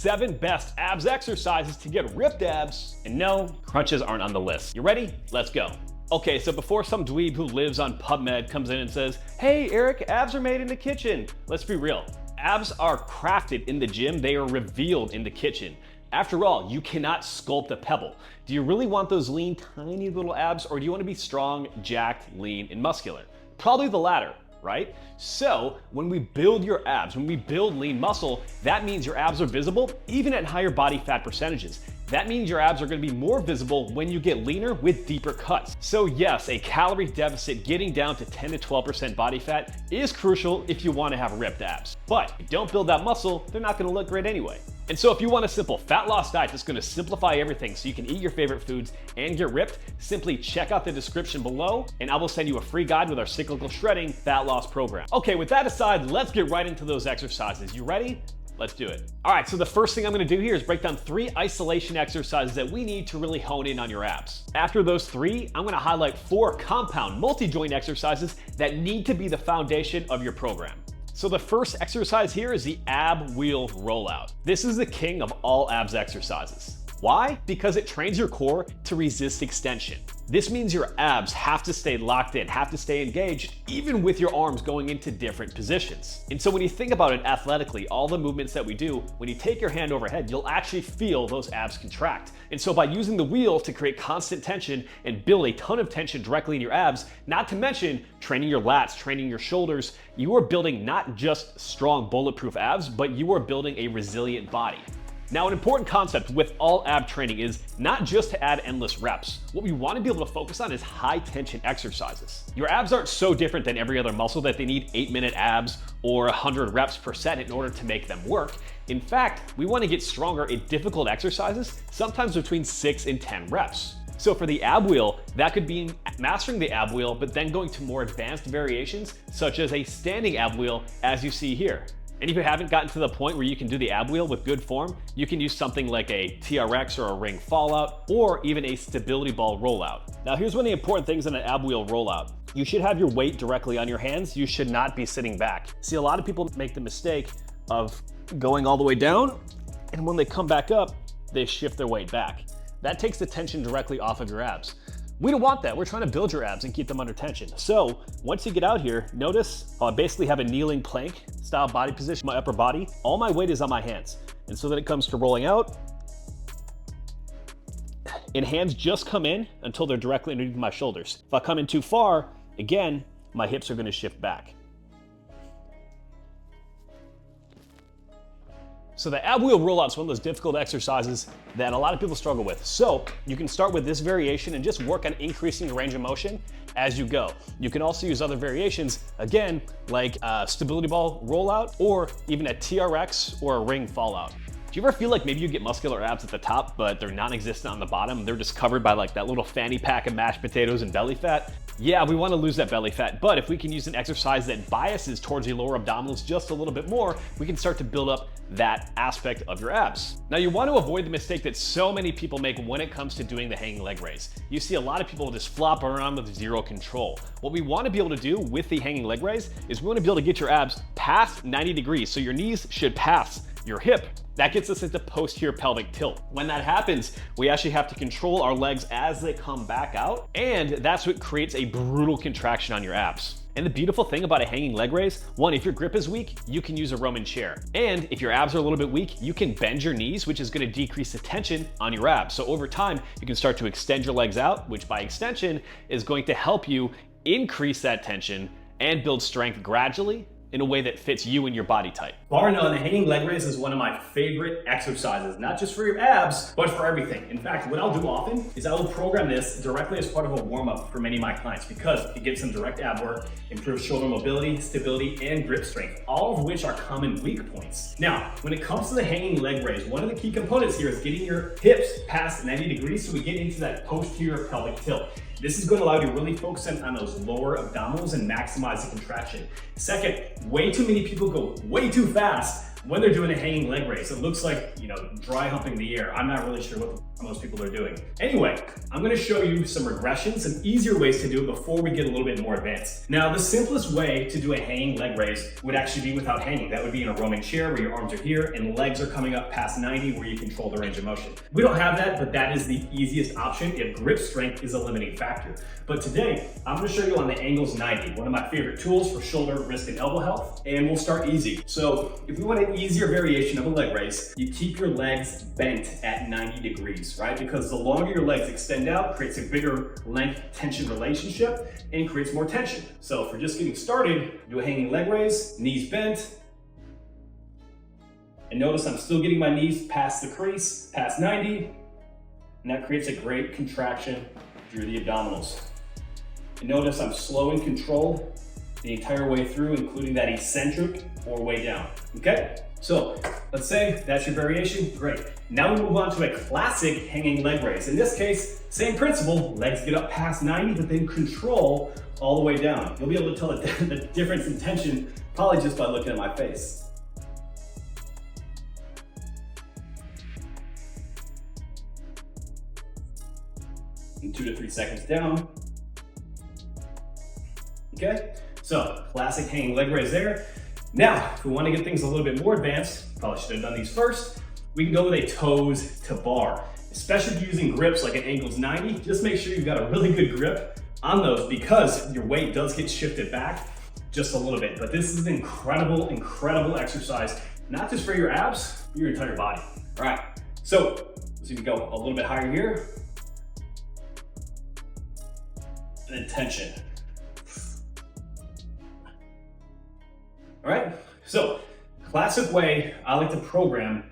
7 best abs exercises to get ripped abs. And no, crunches aren't on the list. You ready? Let's go. Okay, so before some dweeb who lives on PubMed comes in and says, hey Eric, abs are made in the kitchen. Let's be real. Abs are crafted in the gym. They are revealed in the kitchen. After all, you cannot sculpt a pebble. Do you really want those lean, tiny little abs, or do you want to be strong, jacked, lean, and muscular? Probably the latter, right? So when we build your abs, when we build lean muscle, that means your abs are visible even at higher body fat percentages. That means your abs are going to be more visible when you get leaner with deeper cuts. So yes, a calorie deficit getting down to 10 to 12% body fat is crucial if you want to have ripped abs. But if you don't build that muscle, they're not going to look great anyway. And so if you want a simple fat loss diet that's going to simplify everything so you can eat your favorite foods and get ripped, simply check out the description below and I will send you a free guide with our cyclical shredding fat loss program. Okay, with that aside, let's get right into those exercises. You ready? Let's do it. All right, so the first thing I'm gonna do here is break down 3 isolation exercises that we need to really hone in on your abs. After those 3, I'm gonna highlight 4 compound multi-joint exercises that need to be the foundation of your program. So the first exercise here is the ab wheel rollout. This is the king of all abs exercises. Why? Because it trains your core to resist extension. This means your abs have to stay locked in, have to stay engaged, even with your arms going into different positions. And so when you think about it athletically, all the movements that we do, when you take your hand overhead, you'll actually feel those abs contract. And so by using the wheel to create constant tension and build a ton of tension directly in your abs, not to mention training your lats, training your shoulders, you are building not just strong bulletproof abs, but you are building a resilient body. Now, an important concept with all ab training is not just to add endless reps. What we want to be able to focus on is high tension exercises. Your abs aren't so different than every other muscle that they need 8-minute abs or 100 reps per set in order to make them work. In fact, we want to get stronger in difficult exercises, sometimes between 6 and 10 reps. So for the ab wheel, that could be mastering the ab wheel, but then going to more advanced variations, such as a standing ab wheel, as you see here. And if you haven't gotten to the point where you can do the ab wheel with good form, you can use something like a TRX or a ring fallout, or even a stability ball rollout. Now here's one of the important things in an ab wheel rollout. You should have your weight directly on your hands. You should not be sitting back. See, a lot of people make the mistake of going all the way down, and when they come back up, they shift their weight back. That takes the tension directly off of your abs. We don't want that. We're trying to build your abs and keep them under tension. So once you get out here, notice I basically have a kneeling plank style body position, my upper body. All my weight is on my hands. And so then it comes to rolling out, and hands just come in until they're directly underneath my shoulders. If I come in too far, again, my hips are gonna shift back. So the ab wheel rollout is one of those difficult exercises that a lot of people struggle with. So you can start with this variation and just work on increasing your range of motion as you go. You can also use other variations, again, like a stability ball rollout or even a TRX or a ring fallout. Do you ever feel like maybe you get muscular abs at the top, but they're non-existent on the bottom? They're just covered by like that little fanny pack of mashed potatoes and belly fat? Yeah, we want to lose that belly fat, but if we can use an exercise that biases towards the lower abdominals just a little bit more, we can start to build up that aspect of your abs. Now you want to avoid the mistake that so many people make when it comes to doing the hanging leg raise. You see a lot of people just flop around with zero control. What we want to be able to do with the hanging leg raise is we want to be able to get your abs past 90 degrees. So your knees should pass your hip. That gets us into posterior pelvic tilt. When that happens, we actually have to control our legs as they come back out, and that's what creates a brutal contraction on your abs. And the beautiful thing about a hanging leg raise, one, if your grip is weak, you can use a Roman chair. And if your abs are a little bit weak, you can bend your knees, which is gonna decrease the tension on your abs. So over time, you can start to extend your legs out, which by extension is going to help you increase that tension and build strength gradually in a way that fits you and your body type. Bar none, the hanging leg raise is one of my favorite exercises, not just for your abs, but for everything. In fact, what I'll do often is I will program this directly as part of a warm-up for many of my clients because it gives them direct ab work, improves shoulder mobility, stability, and grip strength, all of which are common weak points. Now, when it comes to the hanging leg raise, one of the key components here is getting your hips past 90 degrees so we get into that posterior pelvic tilt. This is going to allow you to really focus in on those lower abdominals and maximize the contraction. Second, way too many people go way too fast when they're doing a hanging leg raise, it looks like, dry humping the air. I'm not really sure what most people are doing. Anyway, I'm gonna show you some regressions, some easier ways to do it before we get a little bit more advanced. Now, the simplest way to do a hanging leg raise would actually be without hanging. That would be in a roaming chair where your arms are here and legs are coming up past 90 where you control the range of motion. We don't have that, but that is the easiest option if grip strength is a limiting factor. But today, I'm gonna show you on the Angles 90, one of my favorite tools for shoulder, wrist, and elbow health, and we'll start easy. So if we want an easier variation of a leg raise, you keep your legs bent at 90 degrees, right? Because the longer your legs extend out, creates a bigger length-tension relationship and creates more tension. So if we're just getting started, do a hanging leg raise, knees bent, and notice I'm still getting my knees past the crease, past 90, and that creates a great contraction through the abdominals. And notice I'm slow and controlled the entire way through, including that eccentric or way down, okay? So let's say that's your variation, great. Now we move on to a classic hanging leg raise. In this case, same principle, legs get up past 90, but then control all the way down. You'll be able to tell the difference in tension probably just by looking at my face. And 2 to 3 seconds down. Okay, so classic hanging leg raise there. Now, if we want to get things a little bit more advanced, probably should have done these first, we can go with a toes to bar. Especially if you're using grips like an Angles 90, just make sure you've got a really good grip on those because your weight does get shifted back just a little bit. But this is an incredible, incredible exercise, not just for your abs, but your entire body. All right, so let's see if we go a little bit higher here. And then tension. All right, so classic way I like to program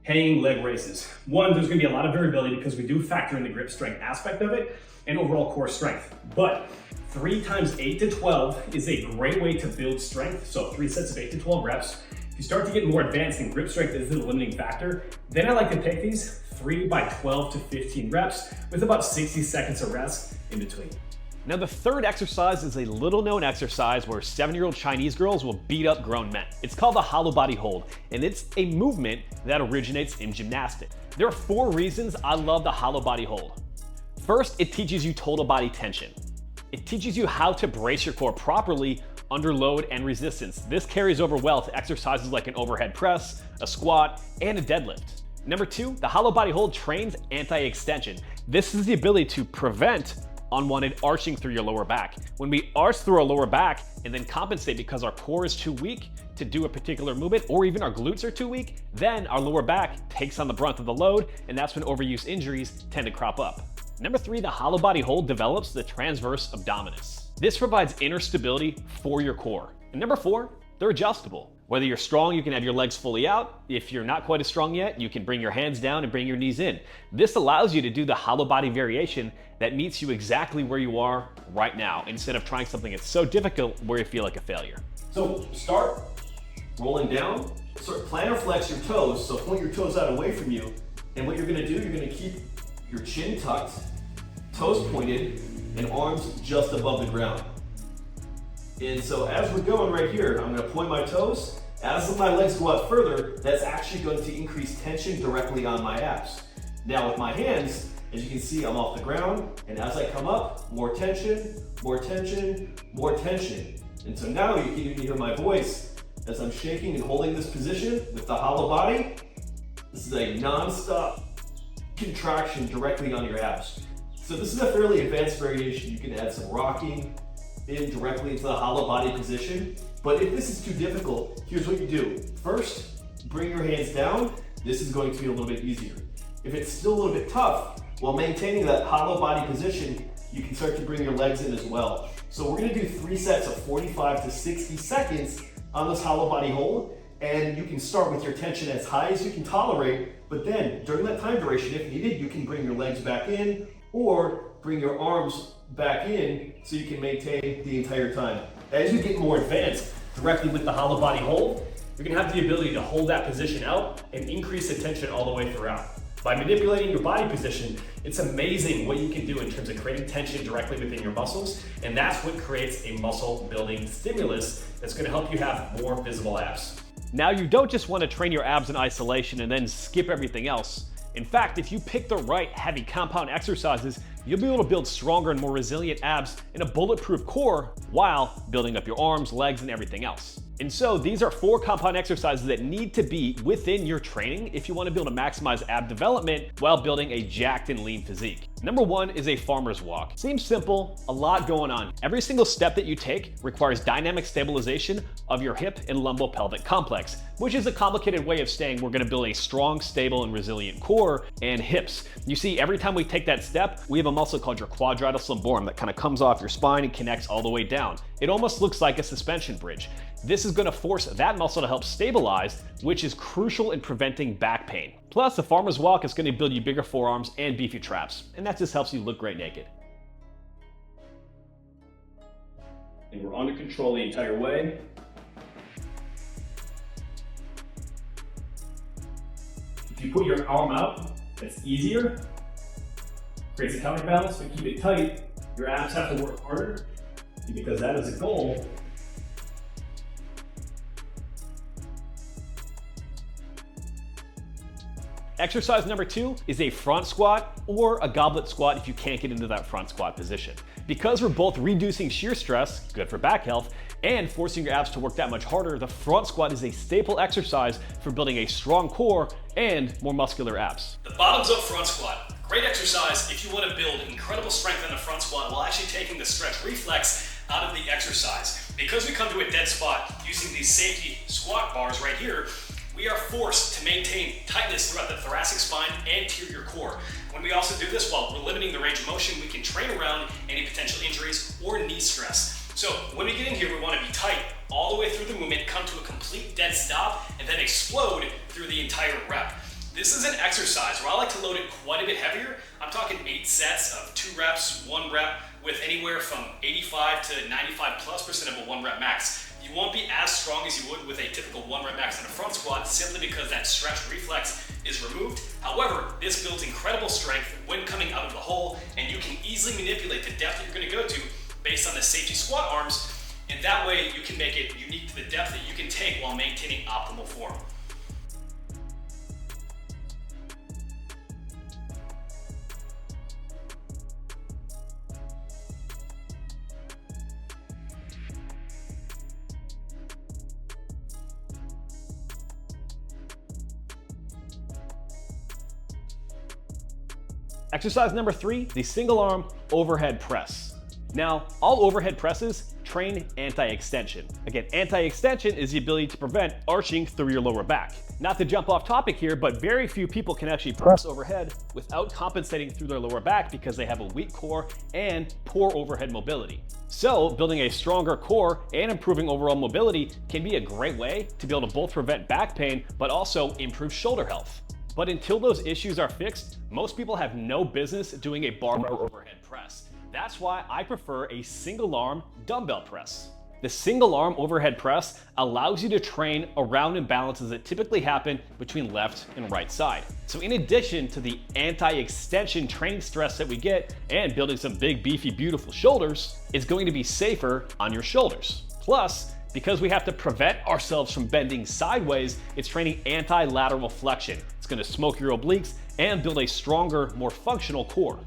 hanging leg raises. One, there's gonna be a lot of variability because we do factor in the grip strength aspect of it and overall core strength. But 3 times 8 to 12 is a great way to build strength. So 3 sets of 8 to 12 reps. If you start to get more advanced and grip strength is the limiting factor, then I like to take these 3 by 12 to 15 reps with about 60 seconds of rest in between. Now the third exercise is a little known exercise where 7-year-old Chinese girls will beat up grown men. It's called the hollow body hold, and it's a movement that originates in gymnastics. There are 4 reasons I love the hollow body hold. First, it teaches you total body tension. It teaches you how to brace your core properly under load and resistance. This carries over well to exercises like an overhead press, a squat, and a deadlift. Number 2, the hollow body hold trains anti-extension. This is the ability to prevent unwanted arching through your lower back. When we arch through our lower back and then compensate because our core is too weak to do a particular movement, or even our glutes are too weak, then our lower back takes on the brunt of the load, and that's when overuse injuries tend to crop up. Number 3, the hollow body hold develops the transverse abdominis. This provides inner stability for your core. And number 4, they're adjustable. Whether you're strong, you can have your legs fully out. If you're not quite as strong yet, you can bring your hands down and bring your knees in. This allows you to do the hollow body variation that meets you exactly where you are right now, instead of trying something that's so difficult where you feel like a failure. So start rolling down, sort of plantar flex your toes, so point your toes out away from you. And what you're gonna do, you're gonna keep your chin tucked, toes pointed, and arms just above the ground. And so as we're going right here, I'm gonna point my toes. As my legs go out further, that's actually going to increase tension directly on my abs. Now with my hands, as you can see, I'm off the ground, and as I come up, more tension, more tension, more tension. And so now you can even hear my voice as I'm shaking and holding this position with the hollow body. This is a non-stop contraction directly on your abs. So this is a fairly advanced variation. You can add some rocking in directly into the hollow body position. But if this is too difficult, here's what you do. First, bring your hands down. This is going to be a little bit easier. If it's still a little bit tough, while maintaining that hollow body position, you can start to bring your legs in as well. So we're gonna do 3 sets of 45 to 60 seconds on this hollow body hold. And you can start with your tension as high as you can tolerate, but then during that time duration, if needed, you can bring your legs back in or bring your arms back in so you can maintain the entire time. As you get more advanced directly with the hollow body hold, you're gonna have the ability to hold that position out and increase the tension all the way throughout. By manipulating your body position, it's amazing what you can do in terms of creating tension directly within your muscles, and that's what creates a muscle building stimulus that's gonna help you have more visible abs. Now, you don't just want to train your abs in isolation and then skip everything else. In fact, if you pick the right heavy compound exercises, you'll be able to build stronger and more resilient abs and a bulletproof core while building up your arms, legs, and everything else. And so these are 4 compound exercises that need to be within your training if you want to be able to maximize ab development while building a jacked and lean physique. Number 1 is a farmer's walk. Seems simple, a lot going on. Every single step that you take requires dynamic stabilization of your hip and lumbopelvic complex, which is a complicated way of saying we're going to build a strong, stable, and resilient core and hips. You see, every time we take that step, we have a muscle called your quadratus lumborum that kind of comes off your spine and connects all the way down. It almost looks like a suspension bridge. This is going to force that muscle to help stabilize, which is crucial in preventing back pain. Plus, the farmer's walk is going to build you bigger forearms and beefy traps, and that just helps you look great naked. And we're under control the entire way. If you put your arm out, that's easier. Creates a counterbalance, but keep it tight. Your abs have to work harder, because that is a goal. Exercise number 2 is a front squat or a goblet squat if you can't get into that front squat position. Because we're both reducing shear stress, good for back health, and forcing your abs to work that much harder, the front squat is a staple exercise for building a strong core and more muscular abs. The bottoms up front squat. Great exercise if you want to build incredible strength in the front squat while actually taking the stretch reflex out of the exercise. Because we come to a dead spot using these safety squat bars right here, we are forced to maintain tightness throughout the thoracic spine and anterior core. When we also do this while we're limiting the range of motion, we can train around any potential injuries or knee stress. So when we get in here, we want to be tight all the way through the movement, come to a complete dead stop, and then explode through the entire rep. This is an exercise where I like to load it quite a bit heavier. I'm talking 8 sets of 2 reps, 1 rep, with anywhere from 85 to 95+% of a 1 rep max. You won't be as strong as you would with a typical 1 rep max in a front squat simply because that stretch reflex is removed. However, this builds incredible strength when coming out of the hole, and you can easily manipulate the depth that you're going to go to based on the safety squat arms, and that way you can make it unique to the depth that you can take while maintaining optimal form. Exercise number 3, the single arm overhead press. Now, all overhead presses train anti-extension. Again, anti-extension is the ability to prevent arching through your lower back. Not to jump off topic here, but very few people can actually press overhead without compensating through their lower back because they have a weak core and poor overhead mobility. So building a stronger core and improving overall mobility can be a great way to be able to both prevent back pain, but also improve shoulder health. But until those issues are fixed, most people have no business doing a barbell overhead press. That's why I prefer a single arm dumbbell press. The single arm overhead press allows you to train around imbalances that typically happen between left and right side. So in addition to the anti-extension training stress that we get and building some big, beefy, beautiful shoulders, it's going to be safer on your shoulders. Plus, because we have to prevent ourselves from bending sideways, it's training anti-lateral flexion. It's going to smoke your obliques and build a stronger, more functional core.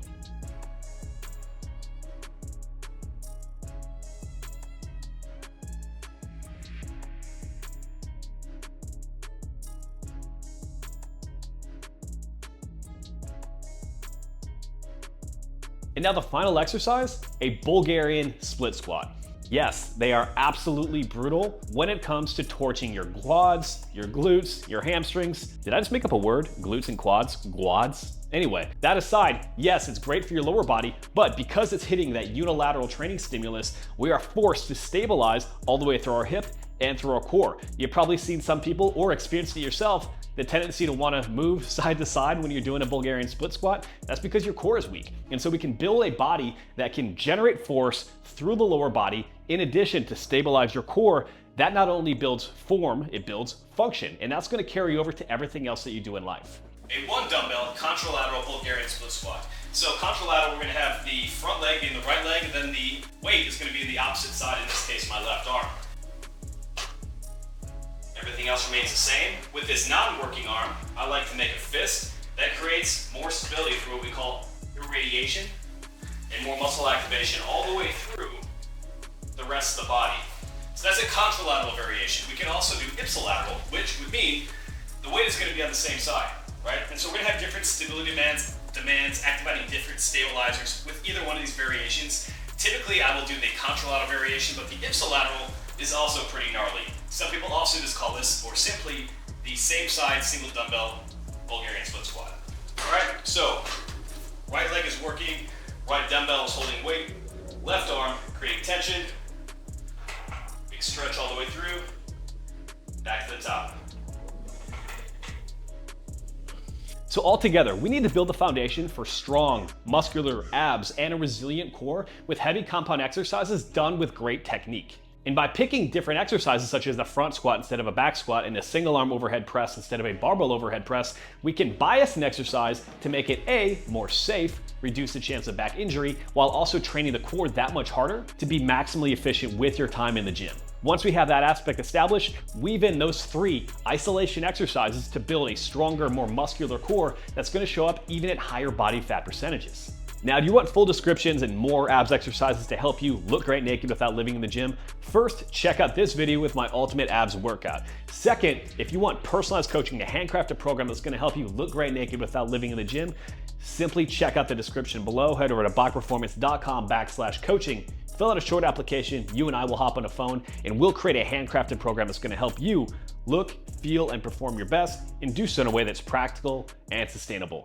And now the final exercise, a Bulgarian split squat. Yes, they are absolutely brutal when it comes to torching your quads, your glutes, your hamstrings. Did I just make up a word? Glutes and quads? Quads? Anyway, that aside, yes, it's great for your lower body, but because it's hitting that unilateral training stimulus, we are forced to stabilize all the way through our hip and through our core. You've probably seen some people or experienced it yourself, the tendency to want to move side to side when you're doing a Bulgarian split squat. That's because your core is weak. And so we can build a body that can generate force through the lower body in addition to stabilize your core. That not only builds form, it builds function. And that's going to carry over to everything else that you do in life. A 1 dumbbell contralateral Bulgarian split squat. So contralateral, we're going to have the front leg being the right leg, and then the weight is going to be the opposite side, in this case my left arm. Everything else remains the same. With this non-working arm, I like to make a fist that creates more stability through what we call irradiation and more muscle activation all the way through the rest of the body. So that's a contralateral variation. We can also do ipsilateral, which would mean the weight is going to be on the same side, right? And so we're going to have different stability demands activating different stabilizers with either one of these variations. Typically, I will do the contralateral variation, but the ipsilateral is also pretty gnarly. Some people also just call this, or simply, the same side single dumbbell Bulgarian split squat. All right, so right leg is working, right dumbbell is holding weight, left arm creating tension, big stretch all the way through, back to the top. So altogether, we need to build the foundation for strong, muscular abs and a resilient core with heavy compound exercises done with great technique. And by picking different exercises such as the front squat instead of a back squat and a single arm overhead press instead of a barbell overhead press, we can bias an exercise to make it A, more safe, reduce the chance of back injury, while also training the core that much harder to be maximally efficient with your time in the gym. Once we have that aspect established, weave in those 3 isolation exercises to build a stronger, more muscular core that's going to show up even at higher body fat percentages. Now, do you want full descriptions and more abs exercises to help you look great naked without living in the gym? First, check out this video with my ultimate abs workout. Second, if you want personalized coaching, a handcrafted program that's going to help you look great naked without living in the gym, simply check out the description below. Head over to bachperformance.com/coaching. Fill out a short application, you and I will hop on a phone, and we'll create a handcrafted program that's going to help you look, feel, and perform your best, and do so in a way that's practical and sustainable.